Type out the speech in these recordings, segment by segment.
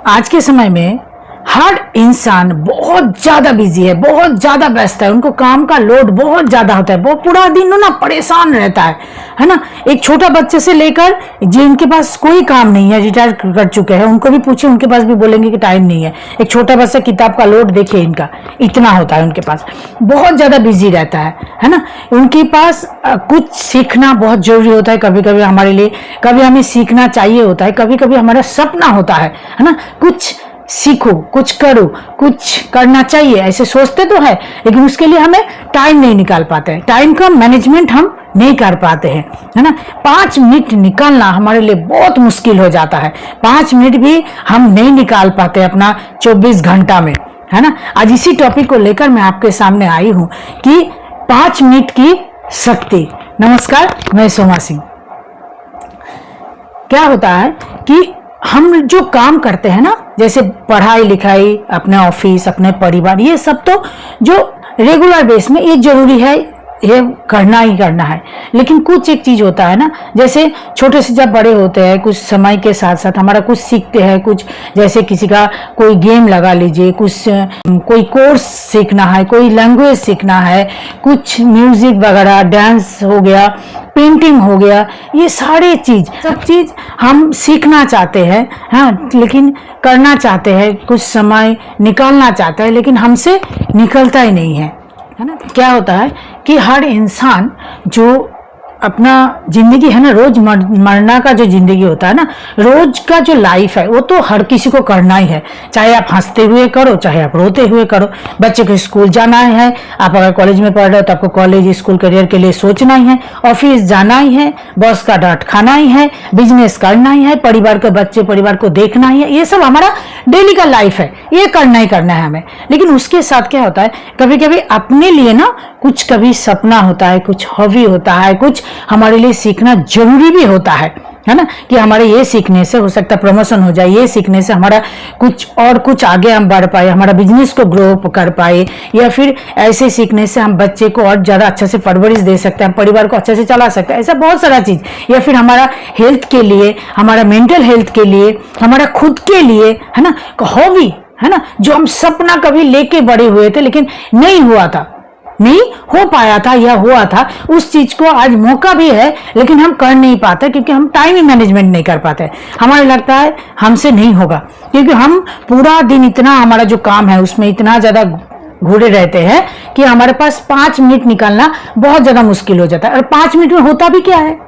आज के समय में हर इंसान बहुत ज्यादा बिजी है, बहुत ज्यादा व्यस्त है, उनको काम का लोड बहुत ज्यादा होता है, वो पूरा दिन ना परेशान रहता है ना। एक छोटा बच्चे से लेकर जिनके पास कोई काम नहीं है, रिटायर कर चुके हैं, उनको भी पूछे, उनके पास भी बोलेंगे कि टाइम नहीं है। एक छोटा बच्चा किताब का लोड देखिए, इनका इतना होता है, उनके पास बहुत ज्यादा बिजी रहता है ना। उनके पास कुछ सीखना बहुत जरूरी होता है, कभी कभी हमारे लिए, कभी हमें सीखना चाहिए होता है, कभी कभी हमारा सपना होता है ना, कुछ सीखो, कुछ करो, कुछ करना चाहिए, ऐसे सोचते तो है, लेकिन उसके लिए हमें टाइम नहीं निकाल पाते हैं, टाइम का मैनेजमेंट हम नहीं कर पाते हैं, है ना। 5 मिनट निकालना हमारे लिए बहुत मुश्किल हो जाता है, 5 मिनट भी हम नहीं निकाल पाते अपना 24 घंटा में, है ना। आज इसी टॉपिक को लेकर मैं आपके सामने आई हूं कि 5 मिनट की शक्ति। नमस्कार, मैं सोमा सिंह। क्या होता है कि हम जो काम करते हैं ना, जैसे पढ़ाई लिखाई, अपने ऑफिस, अपने परिवार, ये सब तो जो रेगुलर बेस में ये जरूरी है, ये करना ही करना है। लेकिन कुछ एक चीज होता है ना, जैसे छोटे से जब बड़े होते हैं, कुछ समय के साथ साथ हमारा कुछ सीखते हैं, कुछ जैसे किसी का कोई गेम लगा लीजिए, कुछ कोई कोर्स सीखना है, कोई लैंग्वेज सीखना है, कुछ म्यूजिक वगैरह, डांस हो गया, पेंटिंग हो गया, ये सारे चीज, सब चीज हम सीखना चाहते हैं, हाँ, लेकिन करना चाहते हैं, कुछ समय निकालना चाहते हैं, लेकिन हमसे निकलता ही नहीं है ना। क्या होता है कि हर इंसान जो अपना जिंदगी है ना, रोज मरना का जो जिंदगी होता है ना, रोज का जो लाइफ है, वो तो हर किसी को करना ही है, चाहे आप हंसते हुए करो, चाहे आप रोते हुए करो। बच्चे को स्कूल जाना है, आप अगर कॉलेज में पढ़ रहे हो तो आपको कॉलेज स्कूल करियर के लिए सोचना ही है, ऑफिस जाना ही है, बॉस का डांट खाना ही है, बिजनेस करना ही है, परिवार के बच्चे परिवार को देखना ही है, ये सब हमारा डेली का लाइफ है, ये करना ही करना है हमें। लेकिन उसके साथ क्या होता है, कभी कभी अपने लिए ना कुछ कभी सपना होता है, कुछ हॉबी होता है, कुछ हमारे लिए सीखना जरूरी भी होता है ना, कि हमारे ये सीखने से हो सकता है प्रमोशन हो जाए, ये सीखने से हमारा कुछ और कुछ आगे हम बढ़ पाए, हमारा बिजनेस को ग्रो कर पाए, या फिर ऐसे सीखने से हम बच्चे को और ज्यादा अच्छे से परवरिश दे सकते हैं, हम परिवार को अच्छे से चला सकते हैं, ऐसा बहुत सारा चीज, या फिर हमारा हेल्थ के लिए, हमारा मेंटल हेल्थ के लिए, हमारा खुद के लिए, है ना, हॉबी, है ना, जो हम सपना कभी लेके बड़े हुए थे लेकिन नहीं हुआ था, नहीं हो पाया था या हुआ था, उस चीज को आज मौका भी है लेकिन हम कर नहीं पाते, क्योंकि हम टाइम ही मैनेजमेंट नहीं कर पाते। हमारे लगता है हमसे नहीं होगा, क्योंकि हम पूरा दिन इतना, हमारा जो काम है उसमें इतना ज्यादा घुरे रहते हैं कि हमारे पास 5 मिनट निकालना बहुत ज्यादा मुश्किल हो जाता है। और 5 मिनट में होता भी क्या है,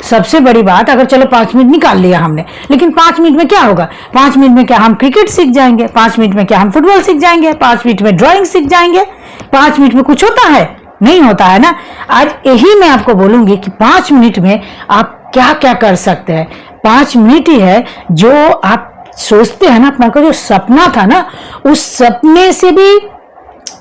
सबसे बड़ी बात, अगर चलो 5 मिनट निकाल लिया हमने, लेकिन 5 मिनट में क्या होगा, 5 मिनट में क्या हम क्रिकेट सीख जाएंगे, 5 मिनट में क्या हम फुटबॉल सीख जाएंगे, 5 मिनट में ड्राइंग सीख जाएंगे, 5 मिनट में कुछ होता है, नहीं होता है ना। आज यही मैं आपको बोलूंगी कि 5 मिनट में आप क्या क्या कर सकते हैं। 5 मिनट ही है जो आप सोचते हैं ना, अपना का जो सपना था ना, उस सपने से भी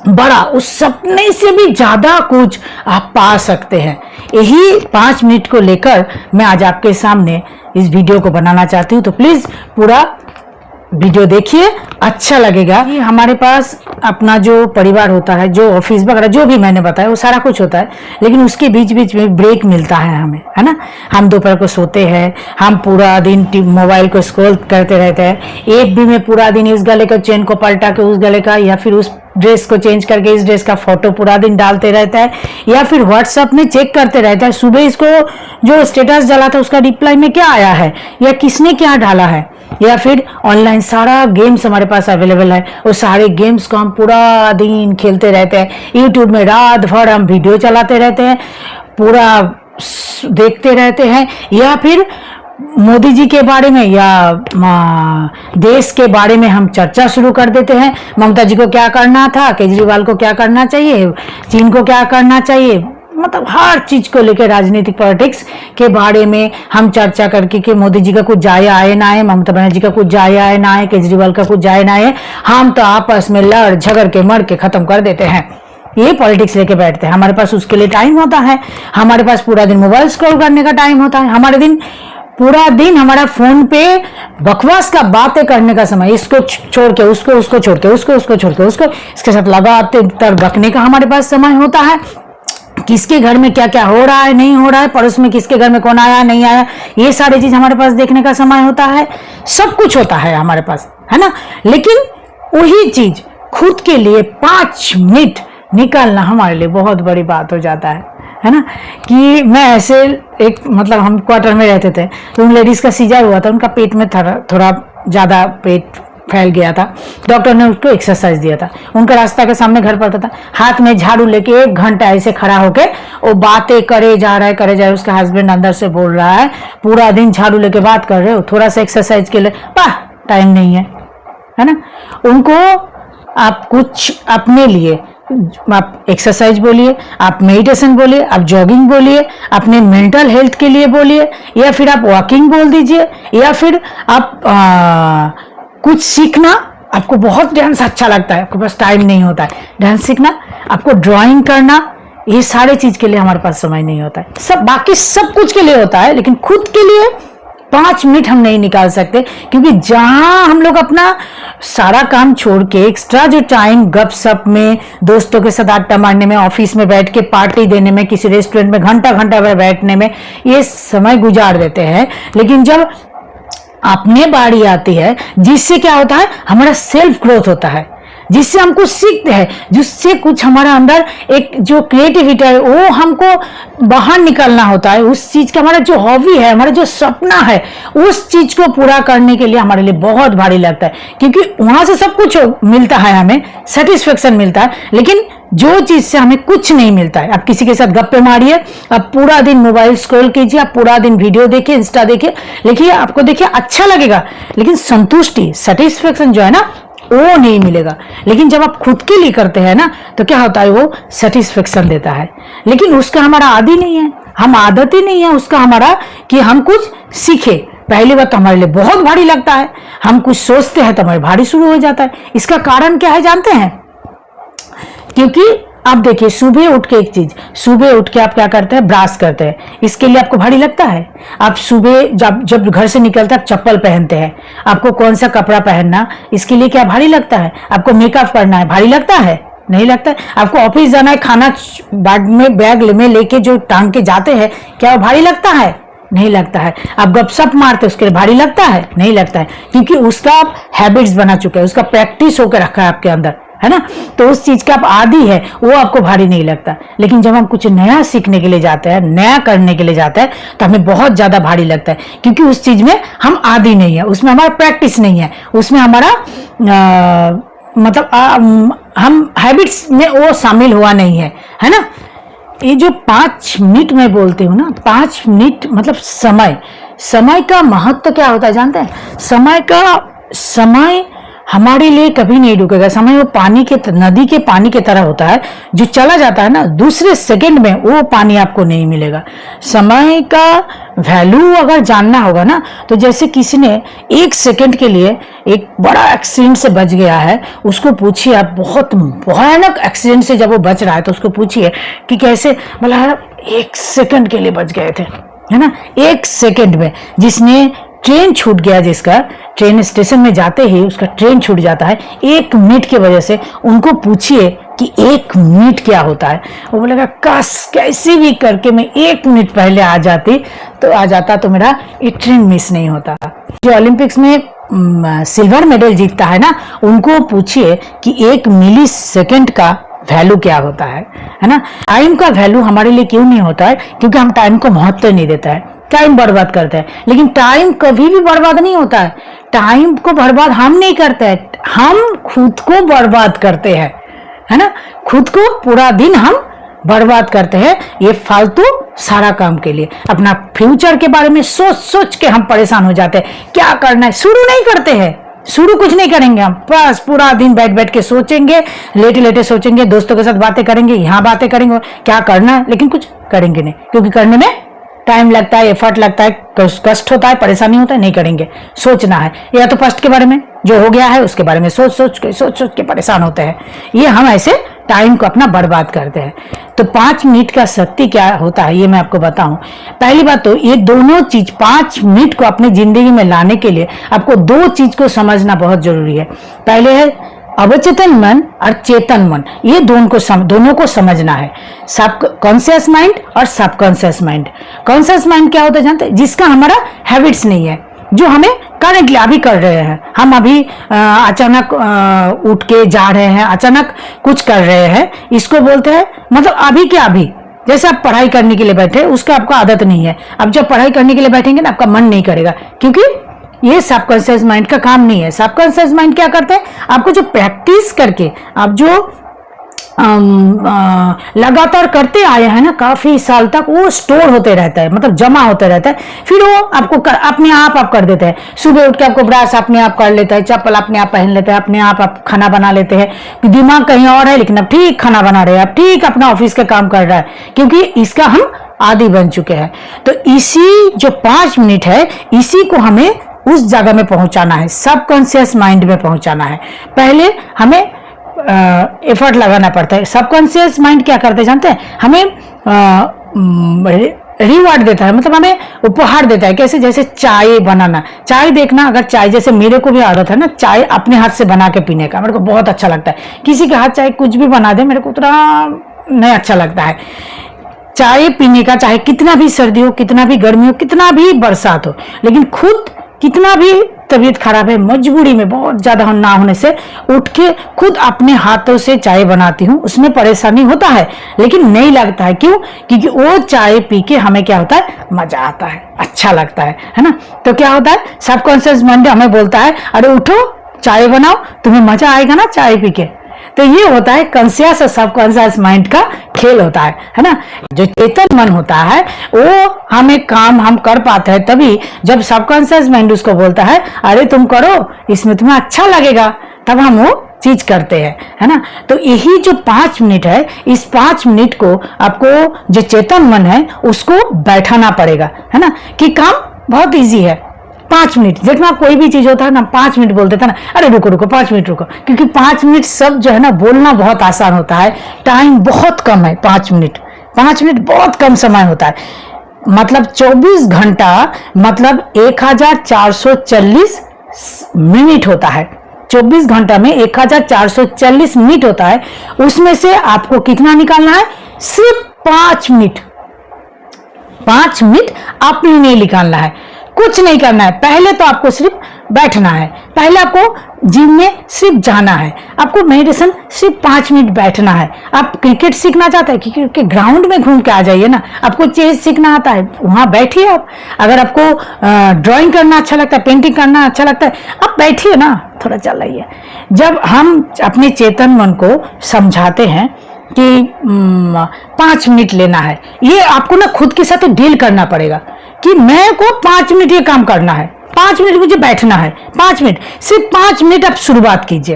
बड़ा, उस सपने से भी ज्यादा कुछ आप पा सकते हैं। यही 5 मिनट को लेकर मैं आज आपके सामने इस वीडियो को बनाना चाहती हूँ, तो प्लीज पूरा वीडियो देखिए, अच्छा लगेगा। कि हमारे पास अपना जो परिवार होता है, जो ऑफिस वगैरह जो भी मैंने बताया वो सारा कुछ होता है, लेकिन उसके बीच बीच में ब्रेक मिलता है हमें, है ना। हम दोपहर को सोते हैं, हम पूरा दिन मोबाइल को स्क्रॉल करते रहते हैं, एक भी में पूरा दिन इस गले का चेन को पलटा के उस गले का, या फिर उस ड्रेस को चेंज करके इस ड्रेस का फोटो पूरा दिन डालते रहता है, या फिर व्हाट्सएप में चेक करते रहता है, सुबह इसको जो स्टेटस डाला था उसका रिप्लाई में क्या आया है, या किसने क्या डाला है, या फिर ऑनलाइन सारा गेम्स हमारे पास अवेलेबल है, वो सारे गेम्स को हम पूरा दिन खेलते रहते हैं। यूट्यूब में रात भर हम वीडियो चलाते रहते हैं, पूरा देखते रहते हैं, या फिर मोदी जी के बारे में या देश के बारे में हम चर्चा शुरू कर देते हैं। ममता जी को क्या करना था, केजरीवाल को क्या करना चाहिए, चीन को क्या करना चाहिए, मतलब हर चीज को लेकर राजनीतिक पॉलिटिक्स के बारे में हम चर्चा करके कि मोदी जी का कुछ जाए आए ना आए, ममता बनर्जी का कुछ जाए आए ना आए, केजरीवाल का कुछ जाए ना आए, हम तो आपस में लड़ झगड़ के मर के खत्म कर देते हैं। ये पॉलिटिक्स लेके बैठते हैं। हमारे पास उसके लिए टाइम होता है, हमारे पास पूरा दिन मोबाइल स्क्रॉल करने का टाइम होता है, हमारे दिन पूरा दिन हमारा फोन पे बकवास का बातें करने का समय, इसको छोड़ के उसको, उसको छोड़ के उसको, उसको छोड़ के उसको, इसके साथ लगातार बकने का हमारे पास समय होता है। किसके घर में क्या क्या हो रहा है, नहीं हो रहा है, पड़ोस में किसके घर में कौन आया नहीं आया, ये सारी चीज हमारे पास देखने का समय होता है, सब कुछ होता है हमारे पास, है ना। लेकिन वही चीज खुद के लिए 5 मिनट निकालना हमारे लिए बहुत बड़ी बात हो जाता है ना। कि मैं ऐसे एक मतलब हम क्वार्टर में रहते थे, तो उन लेडीज का सीजर हुआ था, उनका पेट में थोड़ा ज्यादा पेट फैल गया था। डॉक्टर ने उसको एक्सरसाइज दिया था, उनका रास्ता के सामने घर पड़ता था, हाथ में झाड़ू लेके 1 घंटा ऐसे खड़ा होके वो बातें करे जा रहा है। उसका हस्बैंड अंदर से बोल रहा है पूरा दिन झाड़ू लेके बात कर रहे हो, थोड़ा सा एक्सरसाइज के लिए टाइम नहीं है ना। उनको आप कुछ अपने लिए आप एक्सरसाइज बोलिए, आप मेडिटेशन बोलिए, आप जॉगिंग बोलिए, अपने मेंटल हेल्थ के लिए बोलिए, या फिर आप वॉकिंग बोल दीजिए, या फिर आप कुछ सीखना आपको बहुत डांस अच्छा लगता है, आपके पास टाइम नहीं होता है डांस सीखना, आपको ड्राइंग करना, ये सारे चीज के लिए हमारे पास समय नहीं होता है। सब बाकी सब कुछ के लिए होता है, लेकिन खुद के लिए 5 मिनट हम नहीं निकाल सकते, क्योंकि जहां हम लोग अपना सारा काम छोड़ के एक्स्ट्रा जो टाइम गपशप में, दोस्तों के साथ अड्डा मारने में, ऑफिस में बैठ के पार्टी देने में, किसी रेस्टोरेंट में घंटा घंटा बैठने में ये समय गुजार देते हैं। लेकिन जब अपने बारी आती है, जिससे क्या होता है हमारा सेल्फ ग्रोथ होता है, जिससे हम कुछ सीखते हैं, जिससे कुछ हमारा अंदर एक जो क्रिएटिविटी है वो हमको बाहर निकालना होता है, उस चीज का हमारा जो हॉबी है, हमारा जो सपना है, उस चीज को पूरा करने के लिए हमारे लिए बहुत भारी लगता है, क्योंकि वहां से सब कुछ मिलता है, हमें सेटिस्फेक्शन मिलता है। लेकिन जो चीज से हमें कुछ नहीं मिलता है, आप किसी के साथ गप्पे मारिए, आप पूरा दिन मोबाइल स्क्रॉल कीजिए, आप पूरा दिन वीडियो देखिए, इंस्टा देखिए, लिखिए, आपको देखिए अच्छा लगेगा, लेकिन संतुष्टि सेटिस्फेक्शन जो है ना वो नहीं मिलेगा। लेकिन जब आप खुद के लिए करते हैं ना, तो क्या होता है वो सेटिस्फेक्शन देता है। लेकिन उसका हमारा आदि नहीं है, हम आदत ही नहीं है उसका हमारा कि हम कुछ सीखे। पहली बात तो हमारे लिए बहुत भारी लगता है, हम कुछ सोचते हैं तो हमारे भारी शुरू हो जाता है। इसका कारण क्या है जानते हैं? क्योंकि आप देखिए सुबह उठ के एक चीज, सुबह उठ के आप क्या करते हैं, ब्रश करते हैं, इसके लिए आपको भारी लगता है। आप सुबह जब घर से निकलते हैं आप चप्पल पहनते हैं, आपको कौन सा कपड़ा पहनना, इसके लिए क्या भारी लगता है। आपको मेकअप करना है, भारी लगता है? नहीं लगता है। आपको ऑफिस जाना है, खाना बैग में लेके जो टांग के जाते हैं, क्या वो भारी लगता है? नहीं लगता है। आप गपशप मारते उसके लिए भारी लगता है? नहीं लगता है, क्योंकि उसका आप हैबिट्स बना चुके हैं, उसका प्रैक्टिस होकर रखा है आपके अंदर, है ना। तो उस चीज का आप आदी है, वो आपको भारी नहीं लगता। लेकिन जब हम कुछ नया सीखने के लिए जाते हैं, नया करने के लिए जाते हैं, तो हमें बहुत ज्यादा भारी लगता है, क्योंकि उस चीज में हम आदी नहीं है, उसमें हमारा प्रैक्टिस नहीं है, उसमें हमारा मतलब हम हैबिट्स में वो शामिल हुआ नहीं है ना। ये जो 5 मिनट मैं बोलती हूँ ना, 5 मिनट मतलब समय का महत्व क्या होता है जानते हैं? समय हमारे लिए कभी नहीं रुकेगा। समय वो नदी के पानी की तरह होता है, जो चला जाता है ना, दूसरे सेकंड में वो पानी आपको नहीं मिलेगा। समय का वैल्यू अगर जानना होगा ना, तो जैसे किसी ने 1 सेकंड के लिए एक बड़ा एक्सीडेंट से बच गया है, उसको पूछिए, आप बहुत भयानक एक्सीडेंट से जब वो बच रहा है तो उसको पूछिए कि कैसे, मतलब 1 सेकंड के लिए बच गए थे, है ना। 1 सेकंड में जिसने ट्रेन छूट गया, जिसका ट्रेन स्टेशन में जाते ही उसका ट्रेन छूट जाता है 1 मिनट की वजह से, उनको पूछिए कि 1 मिनट क्या होता है। वो बोलेगा काश कैसे भी करके मैं 1 मिनट पहले आ जाता तो मेरा ये ट्रेन मिस नहीं होता। जो ओलंपिक्स में सिल्वर मेडल जीतता है ना, उनको पूछिए कि 1 मिली सेकेंड का वैल्यू क्या होता है ना। टाइम का वैल्यू हमारे लिए क्यों नहीं होता है? क्योंकि हम टाइम को महत्व नहीं देता है, टाइम बर्बाद करते हैं। लेकिन टाइम कभी भी बर्बाद नहीं होता है, टाइम को बर्बाद हम नहीं करते हैं, हम खुद को बर्बाद करते हैं, है ना। खुद को पूरा दिन हम बर्बाद करते हैं, ये फालतू सारा काम के लिए। अपना फ्यूचर के बारे में सोच के हम परेशान हो जाते हैं, क्या करना है शुरू नहीं करते हैं। शुरू कुछ नहीं करेंगे हम, बस पूरा दिन बैठ के सोचेंगे, लेटे सोचेंगे, दोस्तों के साथ बातें करेंगे, यहाँ बातें करेंगे, क्या करना है, लेकिन कुछ करेंगे नहीं, क्योंकि करने में टाइम लगता है, एफर्ट लगता है, कष्ट होता है, परेशानी होता है, नहीं करेंगे। सोचना है, या तो पास्ट के बारे में जो हो गया है उसके बारे में सोच के परेशान होते हैं। ये हम ऐसे टाइम को अपना बर्बाद करते हैं। तो 5 मिनट का शक्ति क्या होता है ये मैं आपको बताऊं। पहली बात तो ये दोनों चीज 5 मिनट को अपनी जिंदगी में लाने के लिए आपको 2 चीज को समझना बहुत जरूरी है। पहले है अवचेतन मन और चेतन मन, ये दोनों को समझना है। सब कॉन्शियस माइंड और सबकॉन्शियस माइंड। कॉन्शियस माइंड क्या होता है जानते हैं? जिसका हमारा हैबिट्स नहीं है, जो हमें करेंटली अभी कर रहे हैं। हम अभी अचानक उठ के जा रहे हैं, अचानक कुछ कर रहे हैं, इसको बोलते हैं मतलब अभी के अभी। जैसे आप पढ़ाई करने के लिए बैठे, उसका आपको आदत नहीं है, अब जब पढ़ाई करने के लिए बैठेंगे ना आपका मन नहीं करेगा, क्योंकि ये सबकॉन्शियस माइंड का काम नहीं है। सबकॉन्शियस माइंड क्या करता है? आपको जो प्रैक्टिस करके आप जो लगातार करते आए हैं ना काफी साल तक, वो स्टोर होते रहता है, मतलब जमा होते रहता है। फिर वो आपको अपने आप कर देते हैं। सुबह उठ के आपको ब्रश अपने आप कर लेता है, चप्पल अपने आप पहन लेते हैं, अपने आप खाना बना लेते हैं। दिमाग कहीं और है लेकिन अब ठीक खाना बना रहे हैं, अब ठीक अपना ऑफिस का काम कर रहा है, क्योंकि इसका हम आदी बन चुके हैं। तो इसी जो 5 मिनट है, इसी को हमें उस जगह में पहुंचाना है, सबकॉन्शियस माइंड में पहुंचाना है। पहले हमें एफर्ट लगाना पड़ता है। सबकॉन्शियस माइंड क्या करते हैं जानते हैं? हमें रिवार्ड देता है, मतलब हमें उपहार देता है। कैसे? जैसे चाय बनाना, चाय देखना, अगर चाय जैसे मेरे को भी आदत है ना चाय अपने हाथ से बना के पीने का, मेरे को बहुत अच्छा लगता है। किसी के हाथ चाय कुछ भी बना दे, मेरे को उतना नहीं अच्छा लगता है चाय पीने का, चाहे कितना भी सर्दी हो, कितना भी गर्मी हो, कितना भी बरसात हो। लेकिन खुद कितना भी तबीयत खराब है, मजबूरी में बहुत ज्यादा ना होने से उठ के खुद अपने हाथों से चाय बनाती हूँ। उसमें परेशानी होता है लेकिन नहीं लगता है। क्यों? क्योंकि वो चाय पी के हमें क्या होता है? मजा आता है, अच्छा लगता है ना। तो क्या होता है? सबकॉन्शियस माइंड हमें बोलता है अरे उठो चाय बनाओ, तुम्हें मजा आएगा ना चाय पी के। तो ये होता है कॉन्शियस और सबकॉन्शियस माइंड का खेल होता है ना। जो चेतन मन होता है वो हमें काम हम कर पाते हैं तभी जब सबकॉन्शियस माइंड उसको बोलता है अरे तुम करो, इसमें तुम्हें अच्छा लगेगा, तब हम वो चीज करते हैं, है ना। तो यही जो 5 मिनट है, इस 5 मिनट को आपको जो चेतन मन है उसको बैठाना पड़ेगा, है ना। कि काम बहुत इजी है। 5 मिनट देखना, कोई भी चीज होता है ना 5 मिनट बोल देता है ना, अरे रुको रुको 5 मिनट रुको, क्योंकि 5 मिनट सब जो है ना बोलना बहुत आसान होता है, टाइम बहुत कम है। 5 मिनट बहुत कम समय होता है। मतलब 24 घंटा मतलब 1440 मिनट होता है। 24 घंटा में 1440 मिनट होता है। उसमें से आपको कितना निकालना है? सिर्फ 5 मिनट। 5 मिनट अपने लिए निकालना है, कुछ नहीं करना है। पहले तो आपको सिर्फ बैठना है, पहले आपको जिम में सिर्फ जाना है, आपको मेडिटेशन सिर्फ 5 मिनट बैठना है। आप क्रिकेट सीखना चाहते हैं, क्रिकेट ग्राउंड में घूम के आ जाइए ना। आपको चेस सीखना आता है, वहां बैठिए आप। अगर आपको ड्राइंग करना अच्छा लगता है, पेंटिंग करना अच्छा लगता है, आप बैठिए ना, थोड़ा चलाइए। जब हम अपने चेतन मन को समझाते हैं कि 5 मिनट लेना है, ये आपको ना खुद के साथ डील करना पड़ेगा कि मैं को 5 मिनट ये काम करना है, 5 मिनट मुझे बैठना है। 5 मिनट, सिर्फ 5 मिनट आप शुरुआत कीजिए,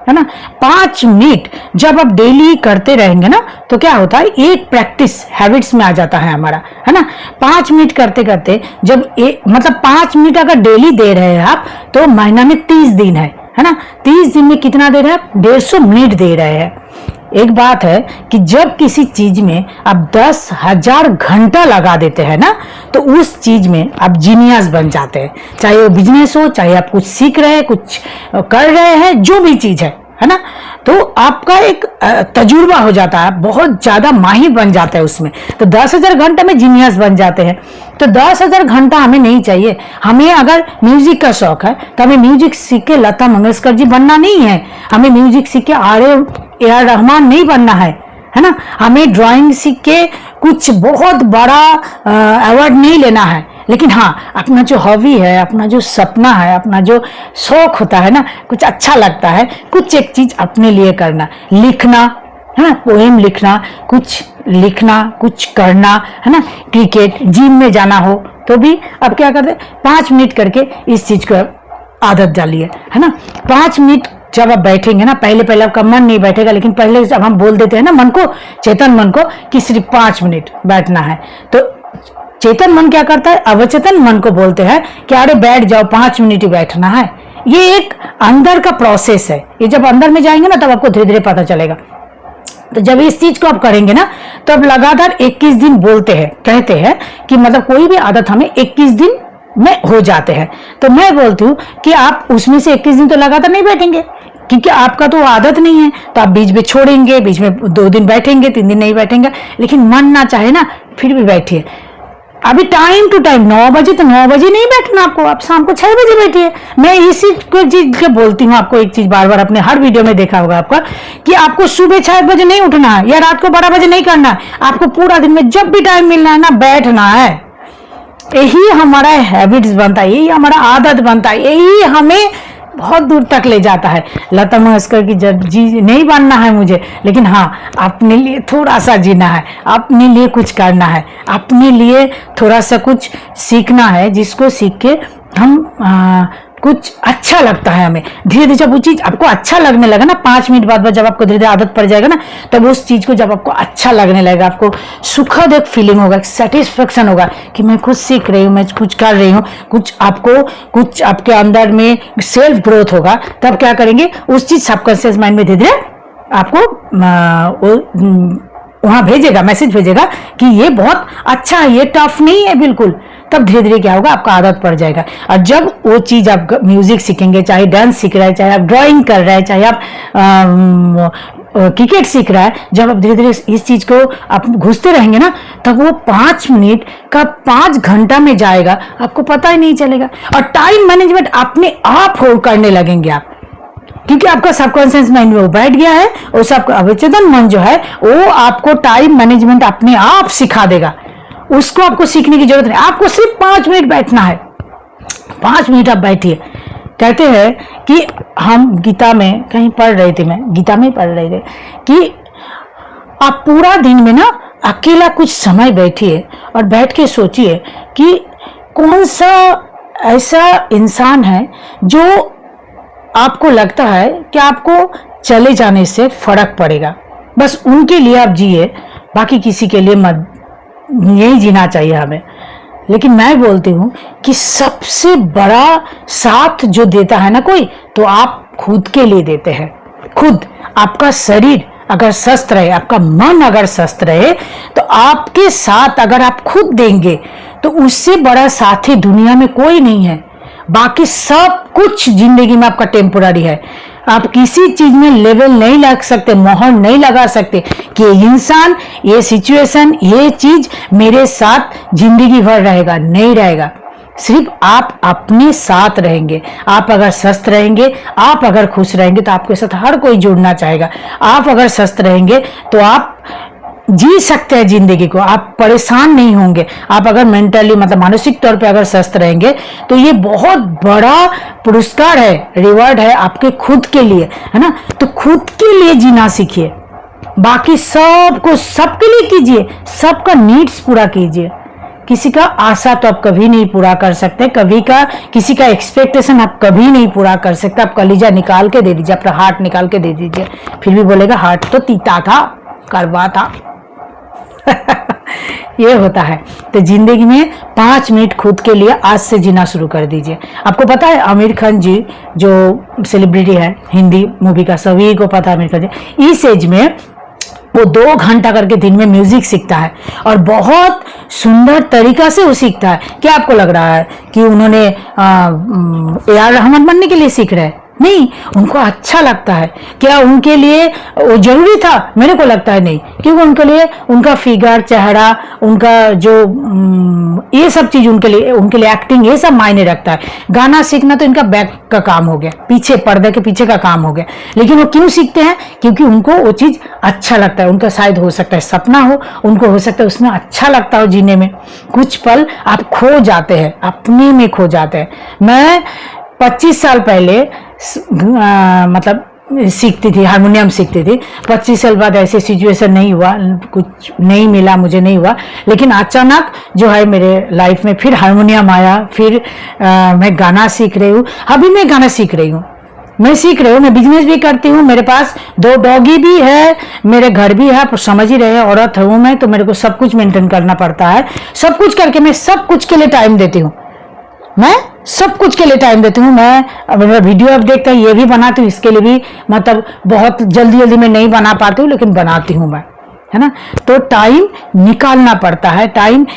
है ना। 5 मिनट जब आप डेली करते रहेंगे ना तो क्या होता है? एक प्रैक्टिस हैबिट्स में आ जाता है हमारा, है ना। 5 मिनट करते करते जब मतलब 5 मिनट अगर डेली दे रहे हैं आप, तो महीना में 30 दिन है ना। 30 दिन में कितना दे रहे हैं आप? 150 मिनट दे रहे हैं। एक बात है कि जब किसी चीज में आप 10,000 घंटा लगा देते हैं ना, तो उस चीज में आप जीनियस बन जाते हैं। चाहे वो बिजनेस हो, चाहे आप कुछ सीख रहे हैं, कुछ कर रहे हैं, जो भी चीज है ना। तो आपका एक तजुर्बा हो जाता है, बहुत ज्यादा माहिर बन जाता है उसमें। तो 10,000 घंटे में जीनियस बन जाते हैं। तो 10,000 घंटा हमें नहीं चाहिए। हमें अगर म्यूजिक का शौक है तो हमें म्यूजिक सीख के लता मंगेशकर जी बनना नहीं है, हमें म्यूजिक सीख के AR रहमान नहीं बनना है ना। हमें ड्राइंग सीख के कुछ बहुत बड़ा अवार्ड नहीं लेना है। लेकिन हाँ, अपना जो हॉबी है, अपना जो सपना है, अपना जो शौक होता है ना, कुछ अच्छा लगता है, कुछ एक चीज अपने लिए करना, लिखना, है ना, पोएम लिखना, कुछ करना, है ना। क्रिकेट, जिम में जाना हो तो भी अब क्या करते, 5 मिनट करके इस चीज को आदत डालिए, है ना। 5 मिनट जब आप बैठेंगे ना, पहले आपका मन नहीं बैठेगा, लेकिन पहले जब हम बोल देते हैं ना मन को, चेतन मन को, कि सिर्फ 5 मिनट बैठना है, तो चेतन मन क्या करता है? अवचेतन मन को बोलते हैं कि अरे बैठ जाओ, 5 मिनट ही बैठना है। ये एक अंदर का प्रोसेस है। ये जब अंदर में जाएंगे ना तब आपको धीरे धीरे पता चलेगा। तो जब इस चीज को आप करेंगे ना, तो अब लगातार 21 दिन कहते हैं कि मतलब कोई भी आदत हमें 21 दिन में हो जाते हैं। तो मैं बोलती हूँ कि आप उसमें से 21 दिन तो लगातार नहीं बैठेंगे, क्योंकि आपका तो आदत नहीं है, तो आप बीच में छोड़ेंगे, बीच में 2 दिन बैठेंगे, 3 दिन नहीं बैठेंगे, लेकिन मन ना चाहे ना फिर भी बैठिए। अभी टाइम टू टाइम 9 बजे तो 9 बजे नहीं बैठना आपको, आप शाम को 6 बजे बैठिए। मैं इसी चीज के बोलती हूँ आपको, एक चीज बार बार अपने हर वीडियो में देखा होगा आपका, कि आपको सुबह 6 बजे नहीं उठना है या रात को 12 बजे नहीं करना है, आपको पूरा दिन में जब भी टाइम मिलना है ना बैठना है। यही हमारा हैबिट्स बनता है, यही हमारा आदत बनता है, यही हमें बहुत दूर तक ले जाता है। लता मंगेशकर की जब जी नहीं बनना है मुझे, लेकिन हाँ अपने लिए थोड़ा सा जीना है, अपने लिए कुछ करना है, अपने लिए थोड़ा सा कुछ सीखना है, जिसको सीख के हम कुछ अच्छा लगता है हमें। धीरे धीरे जब वो चीज आपको अच्छा लगने लगा ना, 5 मिनट बाद जब आपको धीरे धीरे आदत पड़ जाएगा ना, तब उस चीज को जब आपको अच्छा लगने लगेगा, आपको सुखद एक फीलिंग होगा, एक सेटिस्फेक्शन होगा कि मैं कुछ सीख रही हूँ, मैं कुछ कर रही हूँ, कुछ आपके अंदर में सेल्फ ग्रोथ होगा। तब क्या करेंगे, उस चीज सबकॉन्शियस माइंड में धीरे धीरे आपको वहां भेजेगा, मैसेज भेजेगा कि ये बहुत अच्छा है, ये टफ नहीं है बिल्कुल। तब धीरे धीरे क्या होगा, आपका आदत पड़ जाएगा। और जब वो चीज आप म्यूजिक सीखेंगे, चाहे डांस सीख रहे हैं, चाहे आप ड्राइंग कर रहे हैं, चाहे आप क्रिकेट सीख रहा है, जब आप धीरे धीरे इस चीज को आप घुसते रहेंगे ना, तब वो 5 मिनट का 5 घंटा में जाएगा, आपको पता ही नहीं चलेगा। और टाइम मैनेजमेंट अपने आप हो करने लगेंगे आप, क्योंकि आपका सबकॉन्शियस माइंड में वो बैठ गया है, और सबका अवचेतन मन जो है वो आपको टाइम मैनेजमेंट अपने आप सिखा देगा। उसको आपको सीखने की जरूरत नहीं, आपको सिर्फ 5 मिनट बैठना है। 5 मिनट आप बैठिए। कहते हैं कि हम गीता में कहीं पढ़ रहे थे, मैं गीता में पढ़ रहे थे कि आप पूरा दिन में ना अकेला कुछ समय बैठिए और बैठ के सोचिए कि कौन सा ऐसा इंसान है जो आपको लगता है कि आपको चले जाने से फर्क पड़ेगा, बस उनके लिए आप जिए, बाकी किसी के लिए मत, यही जीना चाहिए हमें। लेकिन मैं बोलती हूँ कि सबसे बड़ा साथ जो देता है ना कोई, तो आप खुद के लिए देते हैं। खुद आपका शरीर अगर स्वस्थ रहे, आपका मन अगर स्वस्थ रहे, तो आपके साथ अगर आप खुद देंगे तो उससे बड़ा साथी दुनिया में कोई नहीं है। बाकी सब कुछ जिंदगी में आपका टेम्पोररी है। आप किसी चीज में लेवल नहीं लग सकते, मोहर नहीं लगा सकते कि ये इंसान, ये सिचुएशन, ये चीज मेरे साथ जिंदगी भर रहेगा, नहीं रहेगा। सिर्फ आप अपने साथ रहेंगे। आप अगर स्वस्थ रहेंगे, आप अगर खुश रहेंगे, तो आपके साथ हर कोई जुड़ना चाहेगा। आप अगर स्वस्थ रहेंगे तो आप जी सकते हैं जिंदगी को, आप परेशान नहीं होंगे। आप अगर मेंटली मतलब मानसिक तौर पे अगर स्वस्थ रहेंगे, तो ये बहुत बड़ा पुरस्कार है, रिवॉर्ड है आपके खुद के लिए, है ना। तो खुद के लिए जीना सीखिए, बाकी सबको सबके लिए कीजिए, सबका नीड्स पूरा कीजिए। किसी का आशा तो आप कभी नहीं पूरा कर सकते, किसी का एक्सपेक्टेशन आप कभी नहीं पूरा कर सकते। आप कलीजा निकाल के दे दीजिए, अपना हार्ट निकाल के दे दीजिए, फिर भी बोलेगा हार्ट तो तीता था, कड़वा था। ये होता है। तो जिंदगी में 5 मिनट खुद के लिए आज से जीना शुरू कर दीजिए। आपको पता है आमिर खान जी जो सेलिब्रिटी है हिंदी मूवी का, सभी को पता है आमिर खान जी, इस एज में वो 2 घंटा करके दिन में म्यूजिक सीखता है और बहुत सुंदर तरीका से वो सीखता है। क्या आपको लग रहा है कि उन्होंने AR रहमान बनने के लिए सीख रहे हैं? नहीं, उनको अच्छा लगता है। क्या उनके लिए वो जरूरी था? मेरे को लगता है नहीं, क्योंकि उनके लिए उनका फिगर, चेहरा, उनका जो ये सब चीज उनके लिए एक्टिंग, ये सब मायने रखता है। गाना सीखना तो इनका बैक का काम हो गया, पीछे पर्दे के पीछे का काम हो गया। लेकिन वो क्यों सीखते हैं? क्योंकि उनको वो चीज अच्छा लगता है। उनका शायद हो सकता है सपना हो, उनको हो सकता है उसमें अच्छा लगता हो जीने में। कुछ पल आप खो जाते हैं, अपने में खो जाते हैं। मैं 25 साल पहले मतलब सीखती थी, हारमोनियम सीखती थी। 25 साल बाद ऐसे सिचुएशन नहीं हुआ, कुछ नहीं मिला, मुझे नहीं हुआ। लेकिन अचानक जो है मेरे लाइफ में फिर हारमोनियम आया, फिर मैं गाना सीख रही हूँ। अभी मैं गाना सीख रही हूँ, मैं सीख रही हूँ, मैं बिजनेस भी करती हूँ, मेरे पास 2 डॉगी भी है, मेरे घर भी है। आप समझ ही रहे हैं, औरत हूँ मैं, तो मेरे को सब कुछ मेंटेन करना पड़ता है। सब कुछ करके मैं सब कुछ के लिए टाइम देती हूँ, मैं सब कुछ के लिए टाइम देती हूँ। मैं वीडियो अब देखता हूँ, ये भी बनाती हूँ, इसके लिए भी मतलब बहुत जल्दी में नहीं बना पाती हूँ, लेकिन बनाती हूँ मैं, है ना। तो टाइम निकालना पड़ता है।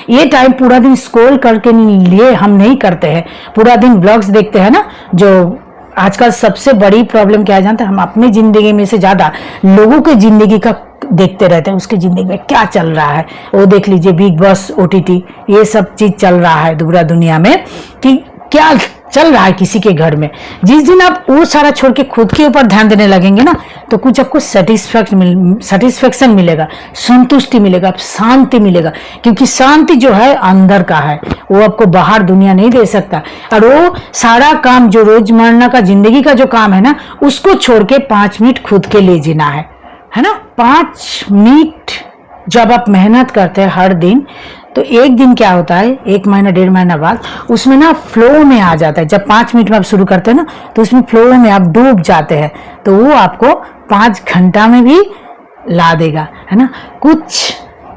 ये टाइम पूरा दिन स्क्रॉल करके लिए हम नहीं करते हैं। पूरा दिन ब्लॉग्स देखते हैं ना, जो आजकल सबसे बड़ी प्रॉब्लम क्या है जानते हैं, हम अपनी जिंदगी में से ज्यादा लोगों की जिंदगी का देखते रहते हैं, उसकी जिंदगी में क्या चल रहा है। वो देख लीजिए बिग बॉस, OTT, ये सब चीज चल रहा है पूरा दुनिया में कि क्या चल रहा है किसी के घर में। जिस दिन आप वो सारा छोड़ के खुद के ऊपर ध्यान देने लगेंगे ना, तो कुछ आपको सेटिस्फेक्शन मिलेगा, संतुष्टि मिलेगा, शांति मिलेगा। क्योंकि शांति जो है अंदर का है, वो आपको बाहर दुनिया नहीं दे सकता। और वो सारा काम जो रोजमर्रा का जिंदगी का जो काम है ना, उसको छोड़ के 5 मिनट खुद के लिए जीना है ना। 5 मिनट जब आप मेहनत करते हैं हर दिन, तो एक दिन क्या होता है, 1 महीना 1.5 महीना बाद उसमें ना फ्लो में आ जाता है। जब 5 मिनट में आप शुरू करते हैं ना, तो उसमें फ्लो में आप डूब जाते हैं, तो वो आपको 5 घंटा में भी ला देगा, है ना। कुछ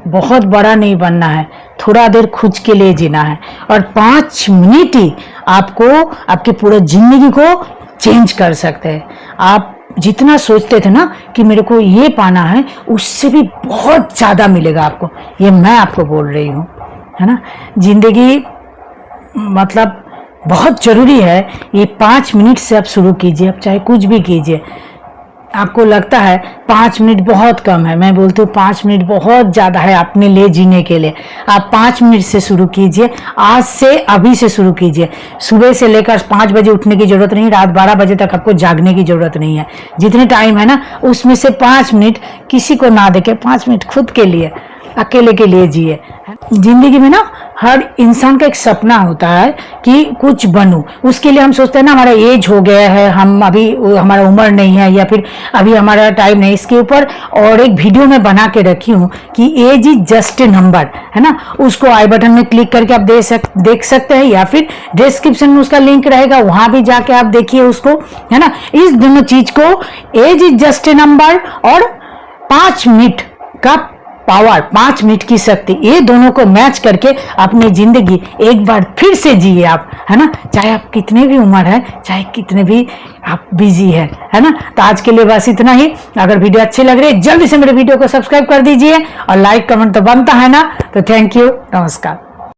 बहुत बड़ा नहीं बनना है, थोड़ा देर खुद के लिए जीना है, और 5 मिनट ही आपको आपके पूरे जिंदगी को चेंज कर सकते हैं। आप जितना सोचते थे ना कि मेरे को ये पाना है, उससे भी बहुत ज्यादा मिलेगा आपको, ये मैं आपको बोल रही हूँ, है ना। जिंदगी मतलब बहुत जरूरी है। ये 5 मिनट से आप शुरू कीजिए, आप चाहे कुछ भी कीजिए। आपको लगता है 5 मिनट बहुत कम है, मैं बोलती हूँ 5 मिनट बहुत ज्यादा है अपने लिए जीने के लिए। आप 5 मिनट से शुरू कीजिए, आज से अभी से शुरू कीजिए। सुबह से लेकर 5 बजे उठने की जरूरत नहीं, रात 12 बजे तक आपको जागने की जरूरत नहीं है। जितने टाइम है ना, उसमें से 5 मिनट किसी को ना देके 5 मिनट खुद के लिए, अकेले के लिए जिए। जिंदगी में ना हर इंसान का एक सपना होता है कि कुछ बनूं। उसके लिए हम सोचते हैं ना, हमारा एज हो गया है, हम अभी हमारा उम्र नहीं है, या फिर अभी हमारा टाइम नहीं। इसके ऊपर और एक वीडियो में बना के रखी हूँ कि age is just a number, है ना। उसको आई बटन में क्लिक करके आप देख सकते हैं, या फिर डिस्क्रिप्शन में उसका लिंक रहेगा, वहां भी जाके आप देखिए उसको, है ना। इस दोनों चीज को, age is just a number और 5 मिनट का पावर, 5 मिनट की शक्ति, ये दोनों को मैच करके अपनी जिंदगी एक बार फिर से जिए आप, है ना। चाहे आप कितने भी उम्र है, चाहे कितने भी आप बिजी है ना। तो आज के लिए बस इतना ही। अगर वीडियो अच्छी लग रही है, जल्दी से मेरे वीडियो को सब्सक्राइब कर दीजिए, और लाइक कमेंट तो बनता है ना। तो थैंक यू, नमस्कार।